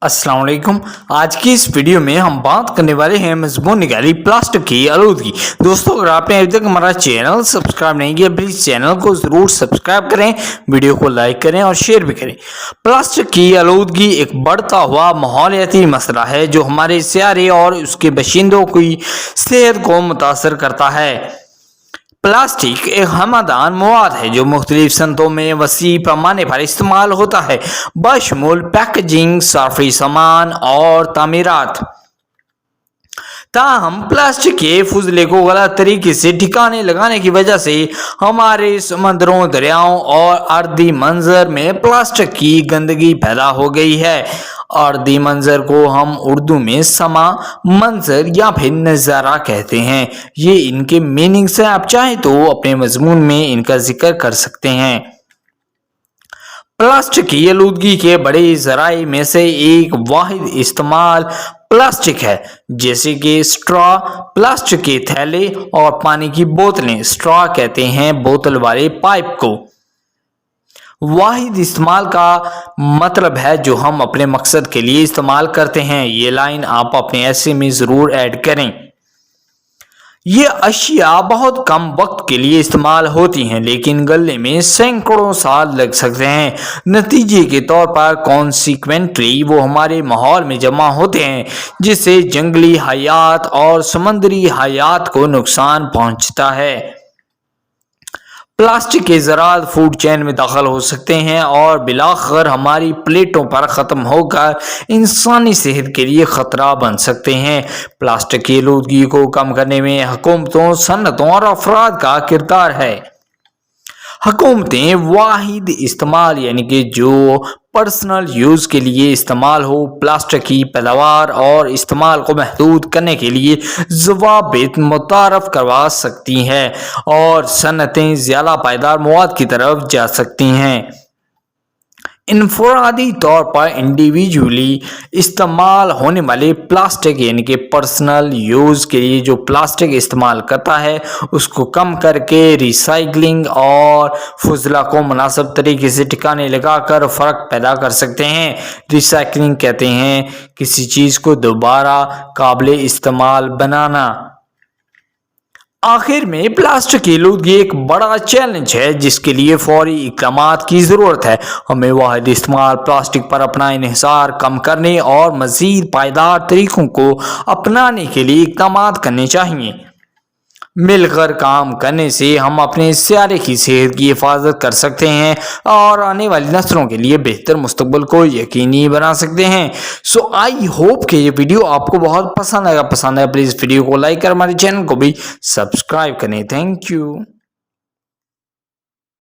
अस्सलाम वालेकुम। आज की इस वीडियो में हम बात करने वाले हैं मजमून निकाली प्लास्टिक की आलूदगी। दोस्तों, अगर आपने अभी तक हमारा चैनल सब्सक्राइब नहीं किया, प्लीज चैनल को जरूर सब्सक्राइब करें, वीडियो को लाइक करें और शेयर भी करें। प्लास्टिक की आलूदगी एक बढ़ता हुआ माहौलियाती मसला है जो हमारे सियारे और उसके बाशिंदों की सेहत को मुतासर करता है। प्लास्टिक एक हमदान मवाद है जो मुख्तलिफ सनतों में वसी पैमाने पर इस्तेमाल होता है, बशमूल पैकेजिंग, साफी सामान और तामीरात। ताहम प्लास्टिक के फुजले को गलत तरीके से ठिकाने लगाने की वजह से हमारे समंदरों, दरियाओं और अर्दी मंजर में प्लास्टिक की गंदगी पैदा हो गई है। अर्दी मंजर को हम उर्दू में समा, मंजर या फिर नज़ारा कहते हैं। ये इनके मीनिंग्स हैं, आप चाहें तो अपने मजमून में इनका जिक्र कर सकते हैं। प्लास्टिक की आलूदगी के बड़े जराए में से एक वाहिद इस्तेमाल प्लास्टिक है, जैसे कि स्ट्रॉ, प्लास्टिक के थैले और पानी की बोतलें। स्ट्रॉ कहते हैं बोतल वाले पाइप को। वाहिद इस्तेमाल का मतलब है जो हम अपने मकसद के लिए इस्तेमाल करते हैं। ये लाइन आप अपने ऐसे में ज़रूर ऐड करें। ये अशिया बहुत कम वक्त के लिए इस्तेमाल होती हैं, लेकिन गलने में सैकड़ों साल लग सकते हैं। नतीजे के तौर पर कॉन्सिक्वेंटली वो हमारे माहौल में जमा होते हैं, जिससे जंगली हयात और समुद्री हयात को नुकसान पहुंचता है। प्लास्टिक के ज़रात फूड चेन में दाखिल हो सकते हैं और बिलाखिर हमारी प्लेटों पर ख़त्म होकर इंसानी सेहत के लिए ख़तरा बन सकते हैं। प्लास्टिक की आलूदगी को कम करने में हुकूमतों, सन्नतों और अफराद का किरदार है। हुकूमतें वाहिद इस्तेमाल यानी कि जो पर्सनल यूज़ के लिए इस्तेमाल हो, प्लास्टिक की पैदावार और इस्तेमाल को महदूद करने के लिए ज़वाबित मुतारफ़ करवा सकती हैं और सनतें ज़्यादा पायदार मवाद की तरफ जा सकती हैं। इनफरादी तौर पर इंडिविजुअली इस्तेमाल होने वाले प्लास्टिक यानी कि पर्सनल यूज़ के लिए जो प्लास्टिक इस्तेमाल करता है उसको कम करके रिसाइकलिंग और फुजला को मुनासिब तरीके से ठिकाने लगाकर फ़र्क पैदा कर सकते हैं। रिसाइकलिंग कहते हैं किसी चीज़ को दोबारा काबिल इस्तेमाल बनाना। आखिर में प्लास्टिक की आलूदगी एक बड़ा चैलेंज है जिसके लिए फौरी इक़दामात की ज़रूरत है। हमें वाहिद इस्तेमाल प्लास्टिक पर अपना इन्हिसार कम करने और मज़ीद पायदार तरीक़ों को अपनाने के लिए इक़दामात करने चाहिए। मिलकर काम करने से हम अपने सियारे की सेहत की हिफाजत कर सकते हैं और आने वाली नस्लों के लिए बेहतर मुस्तकबिल को यकीनी बना सकते हैं। सो आई होप कि ये वीडियो आपको बहुत पसंद आएगा। प्लीज़ वीडियो को लाइक कर हमारे चैनल को भी सब्सक्राइब करें। Thank you.